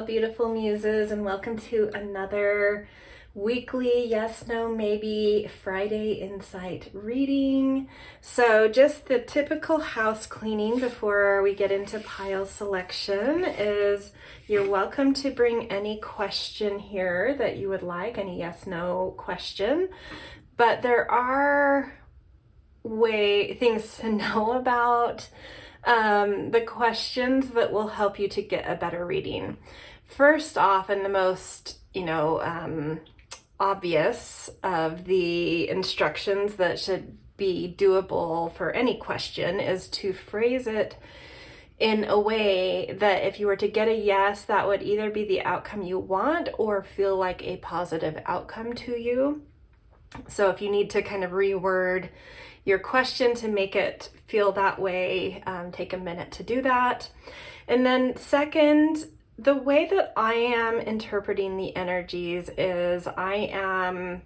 Hello, beautiful muses, and welcome to another weekly yes, no, maybe Friday insight reading. So just the typical house cleaning before we get into pile selection is you're welcome to bring any question here that you would like, any yes, no question. But there are things to know about the questions that will help you to get a better reading. First off, and the most, obvious of the instructions that should be doable for any question is to phrase it in a way that if you were to get a yes, that would either be the outcome you want or feel like a positive outcome to you. So if you need to kind of reword your question to make it feel that way, take a minute to do that. And then second, the way that I am interpreting the energies is I am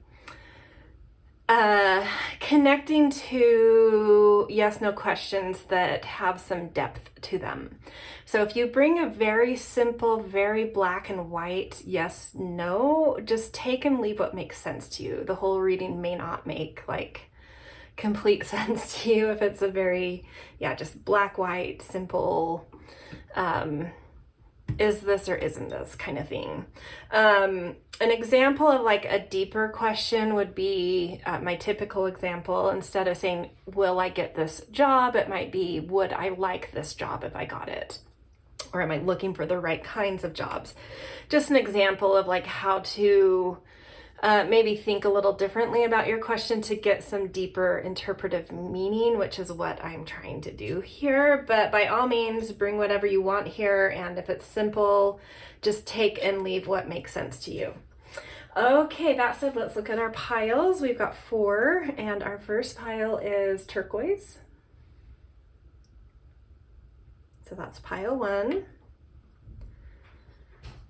connecting to yes, no questions that have some depth to them. So if you bring a very simple, very black and white yes, no, just take and leave what makes sense to you. The whole reading may not make complete sense to you if it's a very, just black, white, simple, is this or isn't this kind of thing. An example of a deeper question would be my typical example. Instead of saying, will I get this job? It might be, would I like this job if I got it? Or am I looking for the right kinds of jobs? Just an example of how to maybe think a little differently about your question to get some deeper interpretive meaning, which is what I'm trying to do here. But by all means, bring whatever you want here. And if it's simple, just take and leave what makes sense to you. Okay, that said, let's look at our piles. We've got 4, and our first pile is turquoise. So that's pile 1.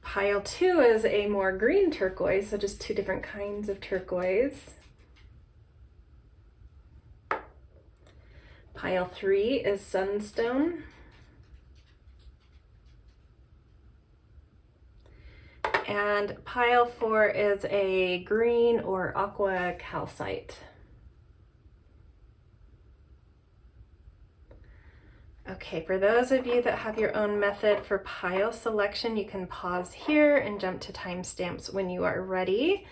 Pile 2 is a more green turquoise, so just 2 different kinds of turquoise. Pile 3 is sunstone. And pile 4 is a green or aqua calcite. Okay, for those of you that have your own method for pile selection, you can pause here and jump to timestamps when you are ready,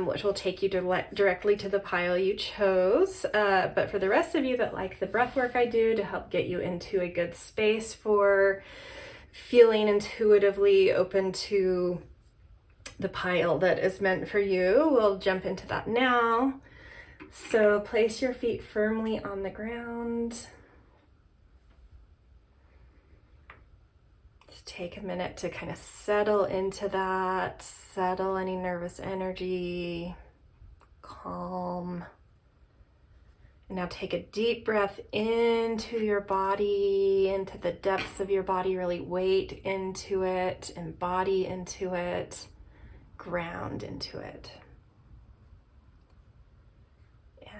which will take you directly to the pile you chose. But for the rest of you that like the breath work I do to help get you into a good space for feeling intuitively open to the pile that is meant for you, we'll jump into that now. So place your feet firmly on the ground. Take a minute to kind of settle into that, settle any nervous energy, calm. And now take a deep breath into your body, into the depths of your body, really weight into it, embody into it, ground into it.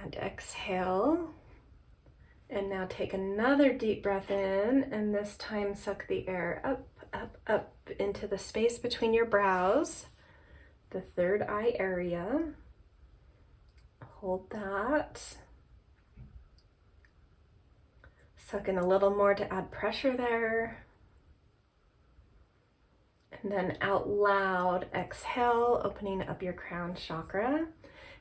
And exhale. And now take another deep breath in, and this time suck the air up, up, up into the space between your brows, the third eye area. Hold that. Suck in a little more to add pressure there. And then out loud, exhale, opening up your crown chakra.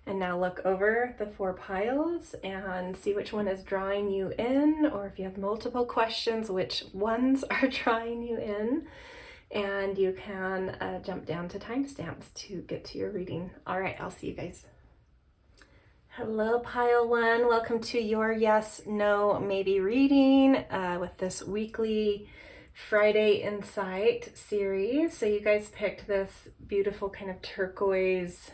And now look over the 4 piles and see which one is drawing you in, or if you have multiple questions, which ones are drawing you in. And you can jump down to timestamps to get to your reading. All right, I'll see you guys. Hello, pile 1. Welcome to your yes, no, maybe reading with this weekly Friday Insight series. So you guys picked this beautiful kind of turquoise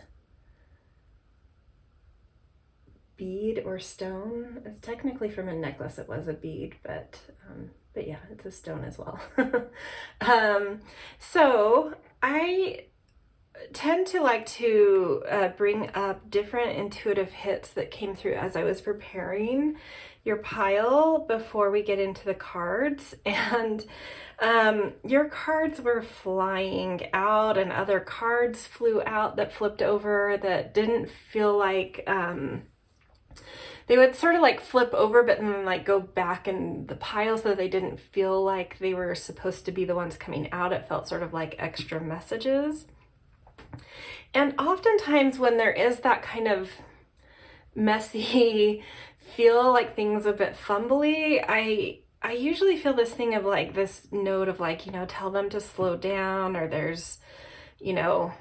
bead or stone. It's technically from a necklace. It was a bead, but yeah, it's a stone as well. So I tend to like to bring up different intuitive hits that came through as I was preparing your pile before we get into the cards, and your cards were flying out and other cards flew out that flipped over that didn't feel like they would sort of like flip over but then like go back in the pile, so they didn't feel like they were supposed to be the ones coming out. It felt sort of like extra messages. And oftentimes when there is that kind of messy feel, like things a bit fumbly, I usually feel this thing of like this note of like, you know, tell them to slow down, or there's, you know,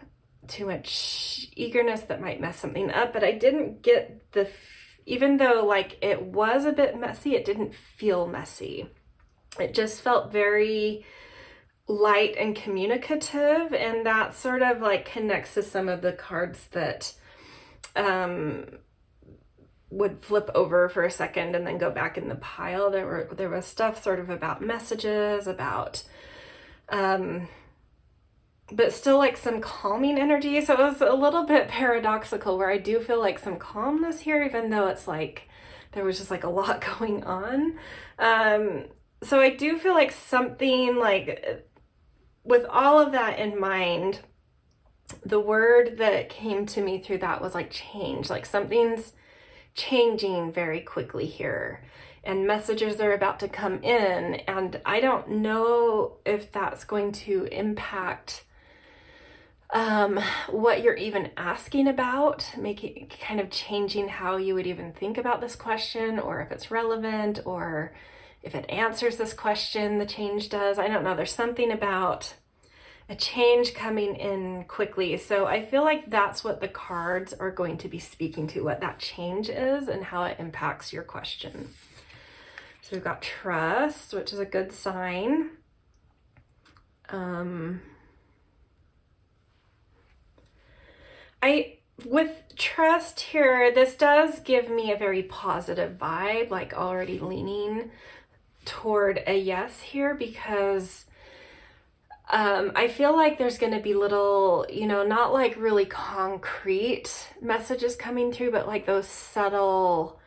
too much eagerness that might mess something up. But I didn't get even though like it was a bit messy, it didn't feel messy. It just felt very light and communicative, and that sort of like connects to some of the cards that would flip over for a second and then go back in the pile. There was stuff sort of about messages, about but still like some calming energy. So it was a little bit paradoxical, where I do feel like some calmness here, even though it's like there was just like a lot going on. So I do feel like something like, with all of that in mind, the word that came to me through that was like change. Like something's changing very quickly here, and messages are about to come in, and I don't know if that's going to impact what you're even asking about, making kind of changing how you would even think about this question, or if it's relevant, or if it answers this question, the change does. I don't know. There's something about a change coming in quickly. So I feel like that's what the cards are going to be speaking to, what that change is and how it impacts your question. So we've got trust, which is a good sign. With trust here, this does give me a very positive vibe, like already leaning toward a yes here, because I feel like there's going to be little, you know, not like really concrete messages coming through, but like those subtle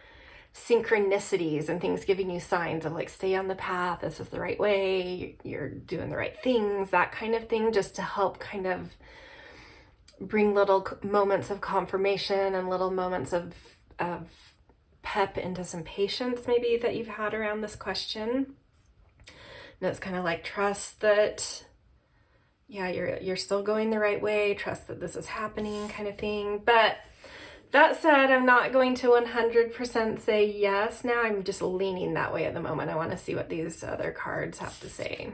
synchronicities and things giving you signs of like, stay on the path, this is the right way, you're doing the right things, that kind of thing, just to help kind of bring little moments of confirmation and little moments of pep into some patience maybe that you've had around this question. And it's kind of like, trust that, yeah, you're still going the right way, trust that this is happening, kind of thing. But that said, I'm not going to 100% say yes now. I'm just leaning that way at the moment. I want to see what these other cards have to say.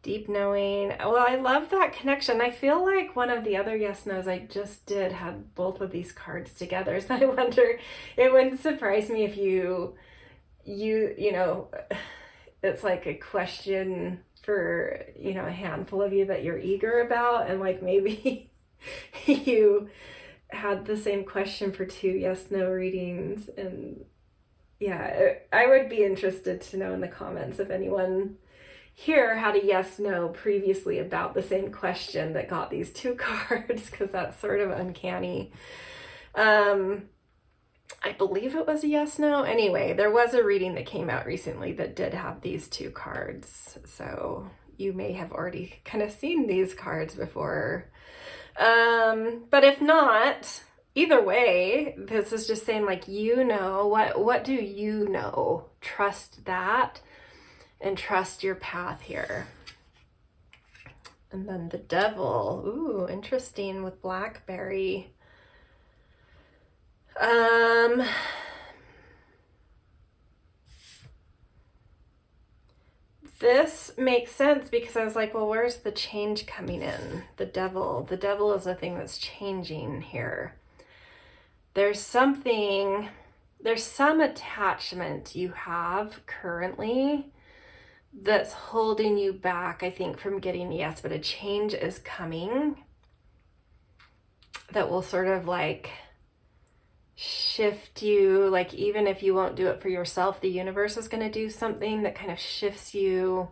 Deep knowing. Well, I love that connection. I feel like one of the other yes nos I just did had both of these cards together. So I wonder, it wouldn't surprise me if you know, it's like a question for, you know, a handful of you that you're eager about, and like maybe you had the same question for 2 yes no readings. And yeah, I would be interested to know in the comments if anyone here had a yes no previously about the same question that got these 2 cards, because that's sort of uncanny. I believe it was a yes no. Anyway, there was a reading that came out recently that did have these 2 cards, so you may have already kind of seen these cards before. But if not, either way, this is just saying like, you know, what do you know? Trust that and trust your path here. And then the devil. Ooh, interesting with blackberry. This makes sense because I was like, well, where's the change coming in? The devil. The devil is the thing that's changing here. There's some attachment you have currently that's holding you back, I think, from getting yes, but a change is coming that will sort of like shift you. Like, even if you won't do it for yourself, the universe is going to do something that kind of shifts you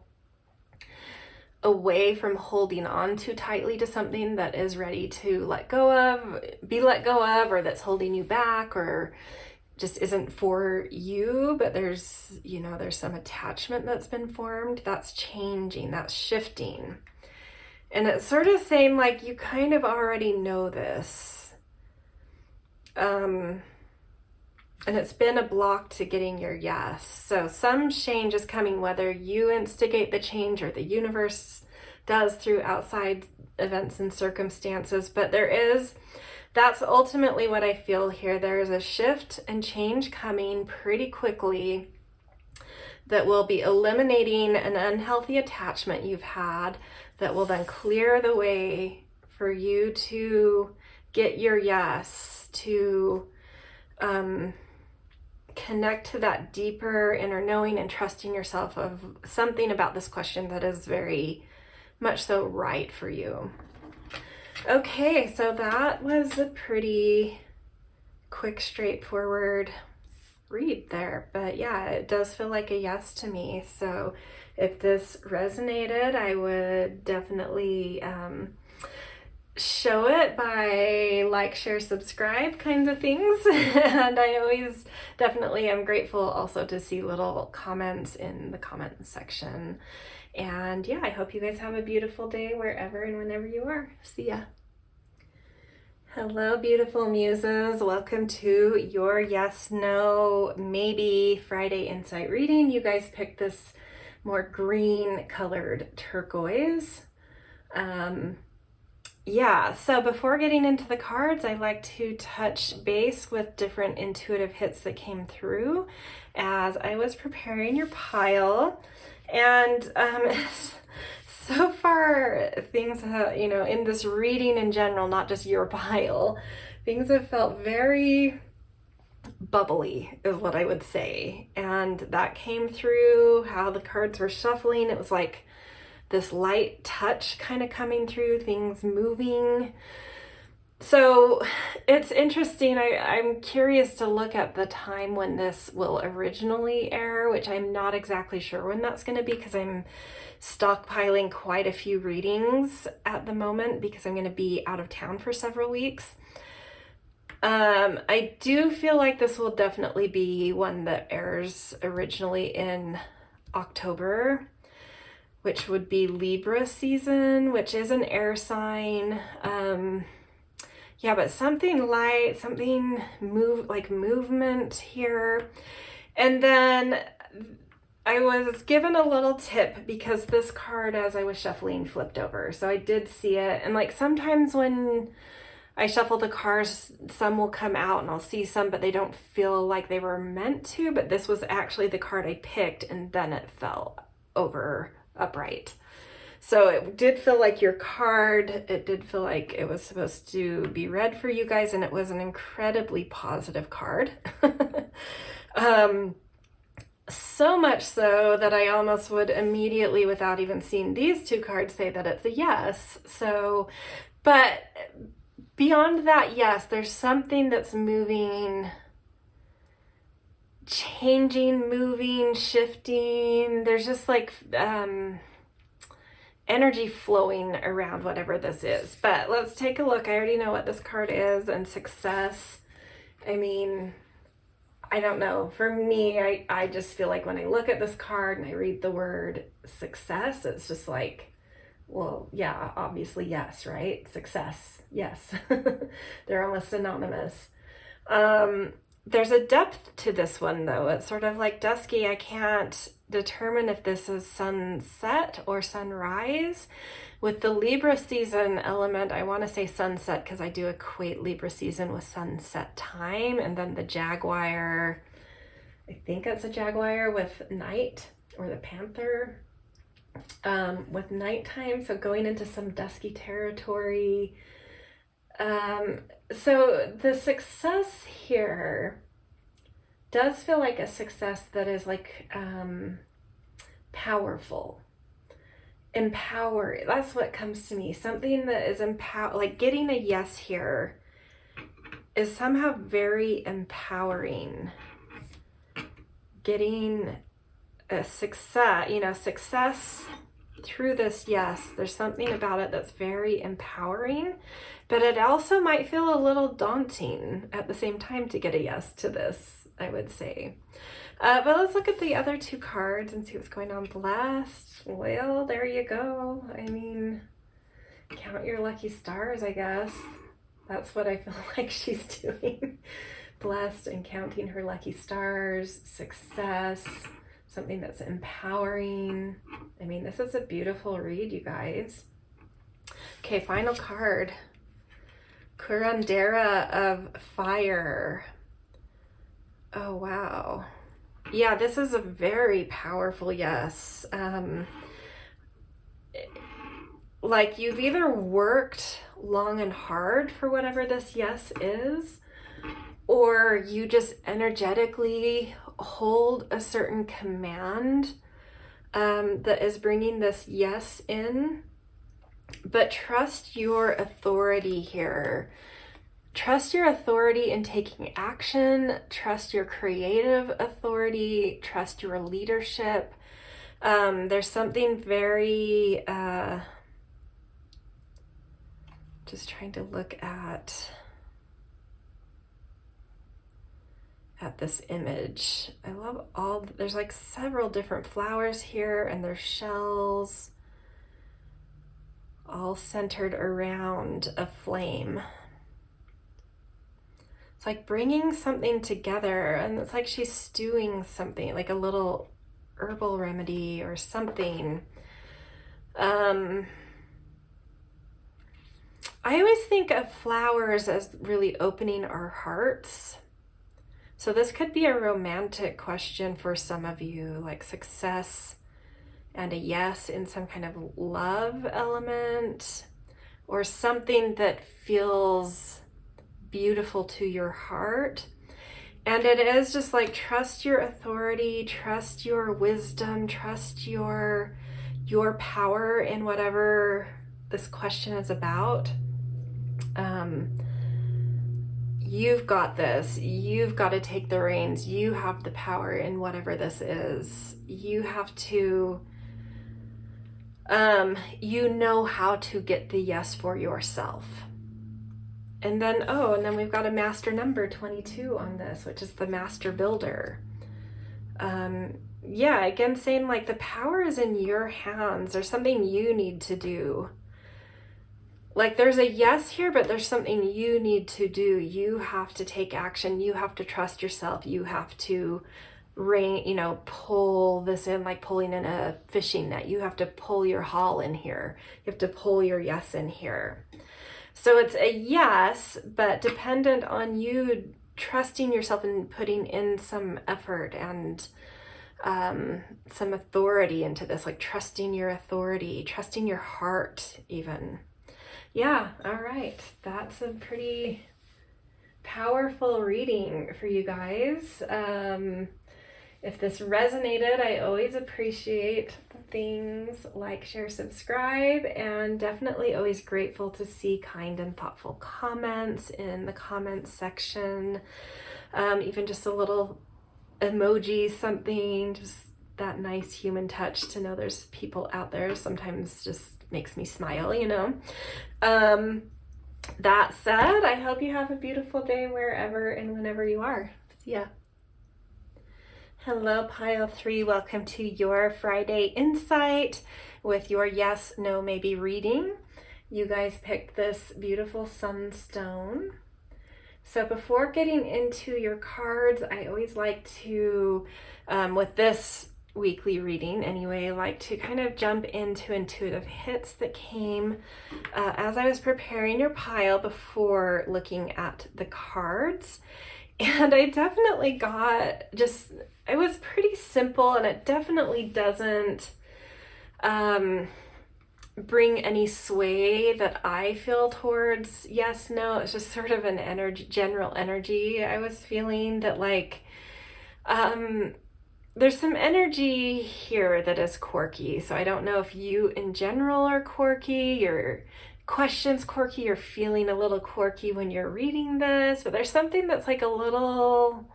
away from holding on too tightly to something that is ready to be let go of, or that's holding you back, or just isn't for you, but there's, you know, there's some attachment that's been formed, that's changing, that's shifting. And it's sort of saying like, you kind of already know this. And it's been a block to getting your yes. So some change is coming, whether you instigate the change or the universe does through outside events and circumstances. But that's ultimately what I feel here. There is a shift and change coming pretty quickly that will be eliminating an unhealthy attachment you've had, that will then clear the way for you to get your yes, to connect to that deeper inner knowing and trusting yourself of something about this question that is very much so right for you. Okay, so that was a pretty quick, straightforward read there, but yeah, it does feel like a yes to me. So if this resonated, I would definitely show it by like, share, subscribe kinds of things. And I always definitely am grateful also to see little comments in the comment section. And yeah, I hope you guys have a beautiful day wherever and whenever you are. See ya. Hello, beautiful muses. Welcome to your yes, no, maybe Friday insight reading. You guys picked this more green colored turquoise. Yeah, so before getting into the cards, I like to touch base with different intuitive hits that came through as I was preparing your pile. And so far, things have, you know, in this reading in general, not just your pile, things have felt very bubbly, is what I would say. And that came through how the cards were shuffling. It was like this light touch kind of coming through, things moving. So it's interesting. I'm curious to look at the time when this will originally air, which I'm not exactly sure when that's going to be, because I'm stockpiling quite a few readings at the moment because I'm going to be out of town for several weeks. I do feel like this will definitely be one that airs originally in October, which would be Libra season, which is an air sign. Yeah, but something light, something movement here. And then I was given a little tip because this card, as I was shuffling, flipped over. So I did see it. And like sometimes when I shuffle the cards, some will come out and I'll see some, but they don't feel like they were meant to. But this was actually the card I picked, and then it fell over upright. So it did feel like your card, it did feel like it was supposed to be read for you guys, and it was an incredibly positive card. So much so that I almost would immediately, without even seeing these two cards, say that it's a yes. So, but beyond that, yes, there's something that's moving, changing, moving, shifting. There's just like energy flowing around whatever this is. But let's take a look. I already know what this card is, and success. I mean, I don't know. For me, I just feel like when I look at this card and I read the word success, it's just like, well, yeah, obviously yes, right? Success, yes. They're almost synonymous. There's a depth to this one, though. It's sort of like dusky. I can't determine if this is sunset or sunrise. With the Libra season element, I want to say sunset because I do equate Libra season with sunset time. And then the jaguar, I think it's a jaguar with night, or the panther with nighttime. So going into some dusky territory. So the success here does feel like a success that is like powerful, empower. That's what comes to me. Something that is like getting a yes here is somehow very empowering. Getting a success, success through this yes, there's something about it that's very empowering, but it also might feel a little daunting at the same time to get a yes to this, I would say. But let's look at the other two cards and see what's going on. Blessed. Well, there you go. I mean, count your lucky stars, I guess. That's what I feel like she's doing. Blessed and counting her lucky stars, success, something that's empowering. I mean, this is a beautiful read, you guys. Okay, final card. Curandera of Fire. Oh, wow. Yeah, this is a very powerful yes. Like you've either worked long and hard for whatever this yes is, or you just energetically hold a certain command that is bringing this yes in. But trust your authority here. Trust your authority in taking action. Trust your creative authority. Trust your leadership. There's something very... just trying to look at this image. I love there's like several different flowers here, and there's shells all centered around a flame. It's like bringing something together, and it's like she's stewing something, like a little herbal remedy or something. I always think of flowers as really opening our hearts. So this could be a romantic question for some of you, like success and a yes in some kind of love element, or something that feels beautiful to your heart. And it is just like, trust your authority, trust your wisdom, trust your power in whatever this question is about. You've got this. You've got to take the reins. You have the power in whatever this is. You have to, you know how to get the yes for yourself. And then, and then we've got a master number 22 on this, which is the master builder. Yeah, again, saying like the power is in your hands. There's something you need to do. Like there's a yes here, but there's something you need to do. You have to take action. You have to trust yourself. You have to pull this in, like pulling in a fishing net. You have to pull your haul in here. You have to pull your yes in here. So it's a yes, but dependent on you trusting yourself and putting in some effort and some authority into this, like trusting your authority, trusting your heart even. Yeah, all right. That's a pretty powerful reading for you guys. If this resonated, I always appreciate things like, share, subscribe, and definitely always grateful to see kind and thoughtful comments in the comments section. Even just a little emoji, something, just that nice human touch to know there's people out there sometimes just makes me smile, That said, I hope you have a beautiful day wherever and whenever you are. See ya. Hello, Pile 3. Welcome to your Friday Insight with your yes, no, maybe reading. You guys picked this beautiful Sunstone. So before getting into your cards, I always like to, with this weekly reading anyway, like to kind of jump into intuitive hits that came as I was preparing your pile before looking at the cards. And I definitely got it was pretty simple, and it definitely doesn't bring any sway that I feel towards yes, no. It's just sort of an general energy I was feeling that like, there's some energy here that is quirky. So I don't know if you in general are quirky, your question's quirky, you're feeling a little quirky when you're reading this, but there's something that's like a little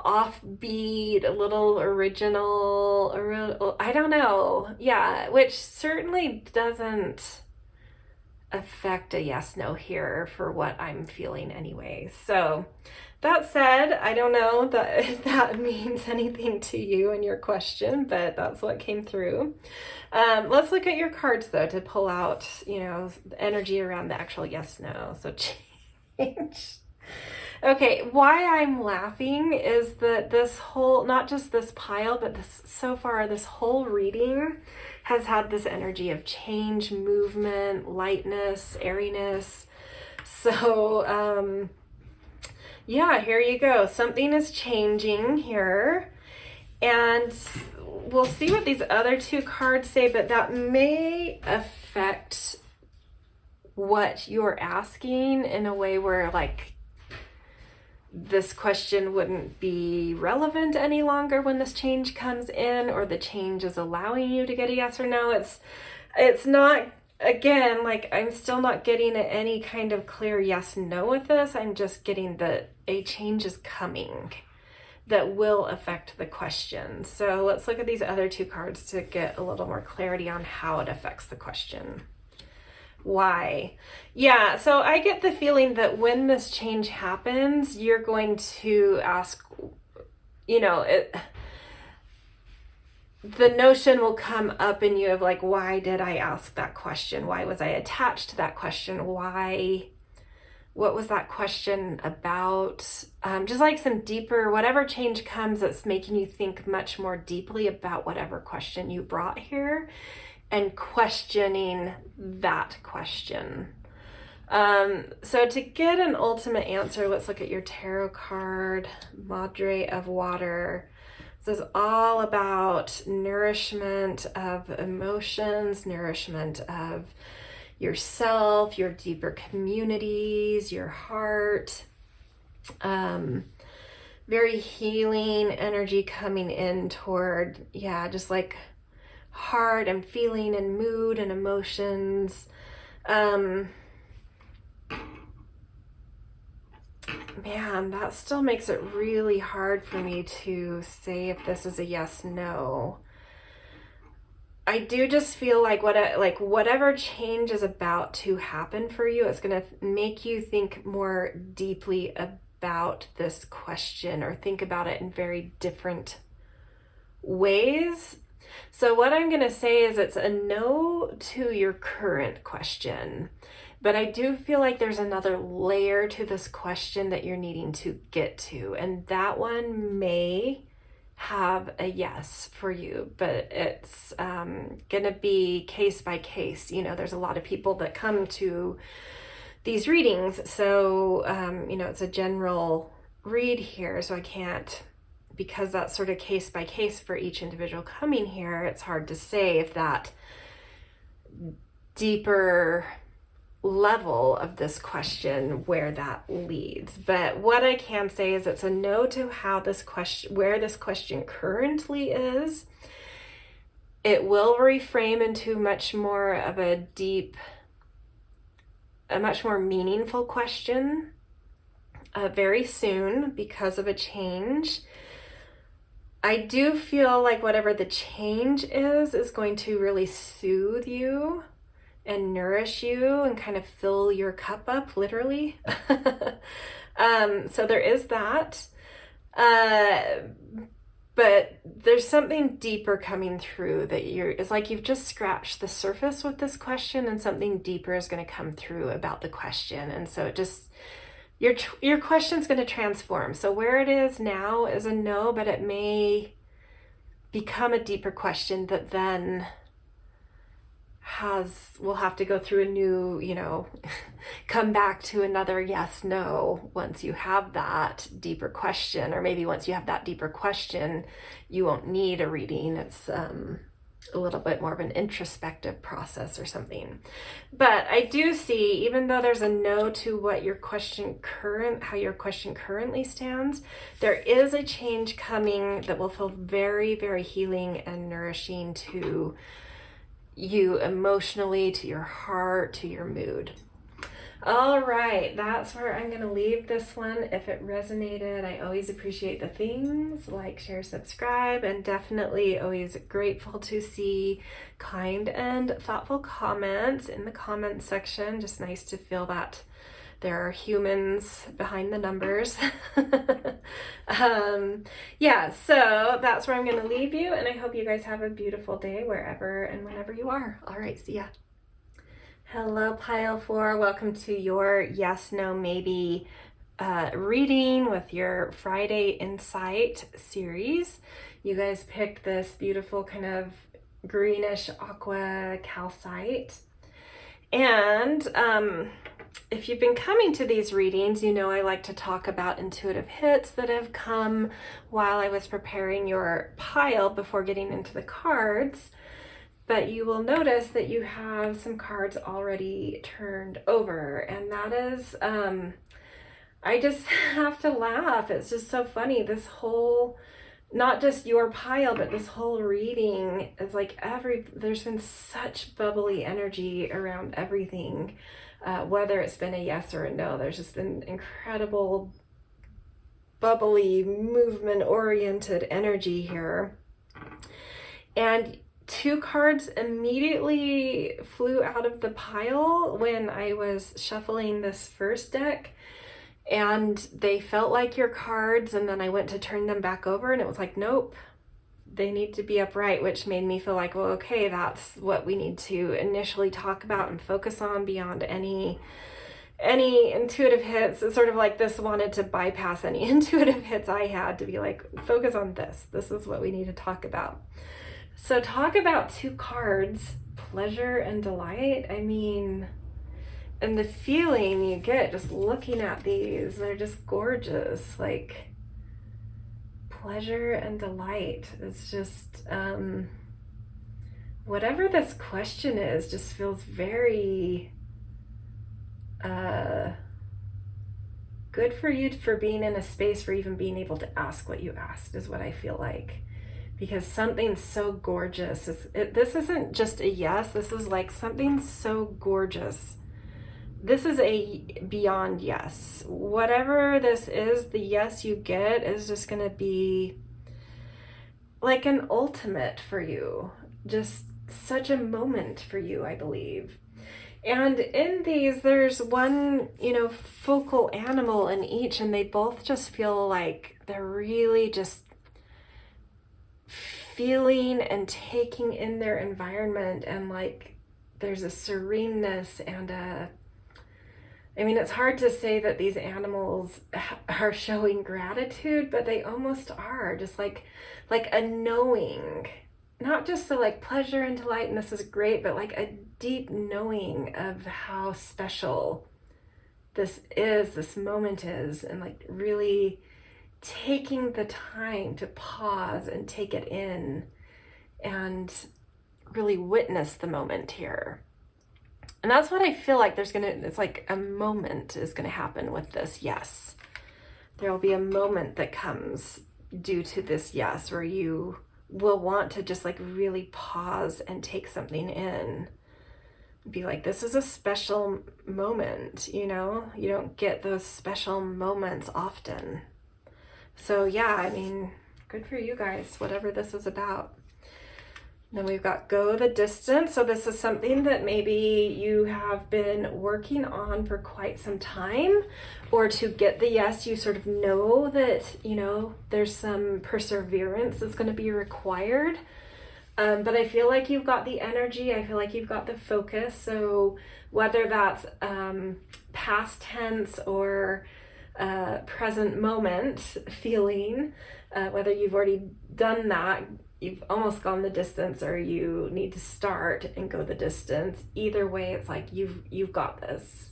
offbeat, a little original, I don't know. Yeah, which certainly doesn't affect a yes no here for what I'm feeling anyway. So that said, I don't know that if that means anything to you and your question, but that's what came through. Let's look at your cards though to pull out, the energy around the actual yes no. So change. Okay, why I'm laughing is that this whole, not just this pile, but so far this whole reading has had this energy of change, movement, lightness, airiness. So, yeah, here you go. Something is changing here. And we'll see what these other two cards say, but that may affect what you're asking in a way where this question wouldn't be relevant any longer when this change comes in, or the change is allowing you to get a yes or no. It's not, again, I'm still not getting any kind of clear yes no with this. I'm just getting that a change is coming that will affect the question. So let's look at these other two cards to get a little more clarity on how it affects the question. Why? Yeah, so I get the feeling that when this change happens, you're going to ask, the notion will come up in you of why did I ask that question? Why was I attached to that question? What was that question about? Just some deeper, whatever change comes that's making you think much more deeply about whatever question you brought here, and questioning that question. So to get an ultimate answer, let's look at your tarot card, Madre of Water. This is all about nourishment of emotions, nourishment of yourself, your deeper communities, your heart. Very healing energy coming in toward, just heart and feeling and mood and emotions. Man, that still makes it really hard for me to say if this is a yes, no. I do just feel whatever change is about to happen for you, it's going to make you think more deeply about this question, or think about it in very different ways. So what I'm going to say is it's a no to your current question, but I do feel like there's another layer to this question that you're needing to get to, and that one may have a yes for you, but it's going to be case by case. There's a lot of people that come to these readings, so it's a general read here, so I can't, because that's sort of case by case for each individual coming here, it's hard to say if that deeper level of this question, where that leads. But what I can say is it's a no to how this question, where this question currently is. It will reframe into much more of a much more meaningful question very soon because of a change. I do feel like whatever the change is going to really soothe you and nourish you and kind of fill your cup up, literally. So there is that. But there's something deeper coming through that it's like you've just scratched the surface with this question, and something deeper is going to come through about the question. And so it just, your question's going to transform. So where it is now is a no, but it may become a deeper question that then we'll have to go through a new, come back to another yes, no, once you have that deeper question. Or maybe once you have that deeper question, you won't need a reading. It's a little bit more of an introspective process or something. But I do see, even though there's a no to what how your question currently stands, there is a change coming that will feel very, very healing and nourishing to you emotionally, to your heart, to your mood. All right, that's where I'm going to leave this one. If it resonated, I always appreciate the things like, share, subscribe, and definitely always grateful to see kind and thoughtful comments in the comments section. Just nice to feel that there are humans behind the numbers. Yeah, so that's where I'm going to leave you, and I hope you guys have a beautiful day wherever and whenever you are. All right, see ya. Hello, Pile 4. Welcome to your Yes, No, Maybe reading with your Friday Insight series. You guys picked this beautiful kind of greenish aqua calcite. And if you've been coming to these readings, you know I like to talk about intuitive hits that have come while I was preparing your pile before getting into the cards. But you will notice that you have some cards already turned over, and that is, I just have to laugh. It's just so funny. This whole, not just your pile, but this whole reading is like there's been such bubbly energy around everything, whether it's been a yes or a no. There's just been incredible, bubbly, movement-oriented energy here. And 2 cards immediately flew out of the pile when I was shuffling this first deck, and they felt like your cards, and then I went to turn them back over and it was like, nope, they need to be upright, which made me feel like, well, okay, that's what we need to initially talk about and focus on beyond any intuitive hits. It's sort of like this wanted to bypass any intuitive hits I had to be like, focus on this. This is what we need to talk about. So talk about 2 cards, pleasure and delight. I mean, and the feeling you get just looking at these, they're just gorgeous. Like, pleasure and delight. It's just, whatever this question is, just feels very good for you for being in a space for even being able to ask what you asked, is what I feel like. Because something so gorgeous, this isn't just a yes, this is like something so gorgeous. This is a beyond yes. Whatever this is, the yes you get is just gonna be like an ultimate for you. Just such a moment for you, I believe. And in these, there's one, focal animal in each, and they both just feel like they're really just feeling and taking in their environment, and like there's a sereneness and it's hard to say that these animals are showing gratitude, but they almost are, just like a knowing, not just the like pleasure and delight and this is great, but like a deep knowing of how special this moment is, and like really taking the time to pause and take it in and really witness the moment here. And that's what I feel like it's like a moment is going to happen with this yes. There will be a moment that comes due to this yes, where you will want to just like really pause and take something in. Be like, this is a special moment, you don't get those special moments often. So yeah, good for you guys, whatever this is about. Then we've got go the distance. So this is something that maybe you have been working on for quite some time, or to get the yes, you sort of know that, there's some perseverance that's going to be required. But I feel like you've got the energy. I feel like you've got the focus. So whether that's past tense or present moment feeling, whether you've already done that, you've almost gone the distance, or you need to start and go the distance. Either way, it's like you've got this.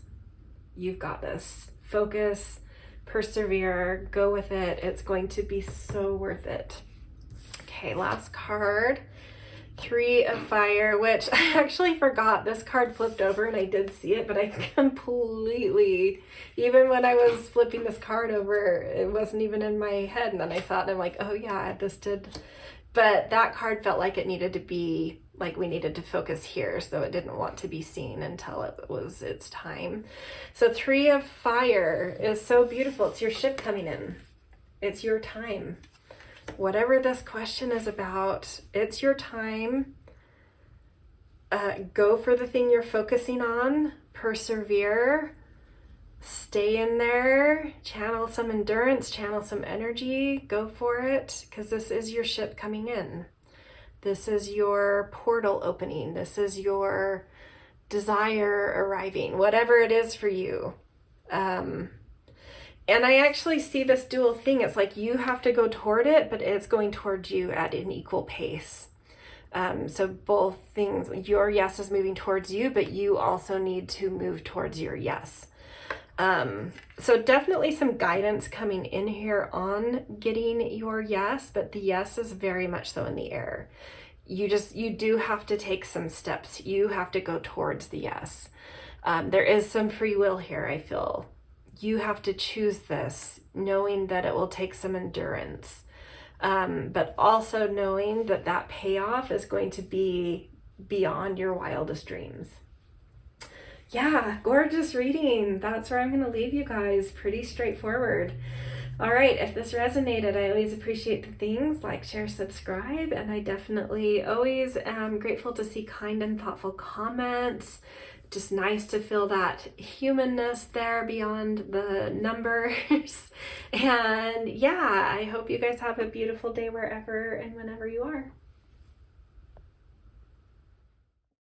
You've got this. Focus, persevere, go with it. It's going to be so worth it. Okay, last card. 3 of Fire, which I actually forgot. This card flipped over and I did see it, but I completely, even when I was flipping this card over, it wasn't even in my head. And then I saw it and I'm like, oh yeah, this did. But that card felt like it needed to be like we needed to focus here, so it didn't want to be seen until it was its time. So 3 of Fire is so beautiful. It's your ship coming in. It's your time. Whatever this question is about, it's your time. Go for the thing you're focusing on. Persevere. Stay in there. Channel some endurance. Channel some energy. Go for it, because this is your ship coming in. This is your portal opening. This is your desire arriving. Whatever it is for you. And I actually see this dual thing. It's like you have to go toward it, but it's going towards you at an equal pace. So both things, your yes is moving towards you, but you also need to move towards your yes. So definitely some guidance coming in here on getting your yes, but the yes is very much so in the air. You do have to take some steps. You have to go towards the yes. There is some free will here, I feel. You have to choose this, knowing that it will take some endurance. But also knowing that that payoff is going to be beyond your wildest dreams. Yeah, gorgeous reading. That's where I'm going to leave you guys. Pretty straightforward. All right, if this resonated, I always appreciate the things like, share, subscribe, and I definitely always am grateful to see kind and thoughtful comments. Just nice to feel that humanness there beyond the numbers. And yeah, I hope you guys have a beautiful day wherever and whenever you are.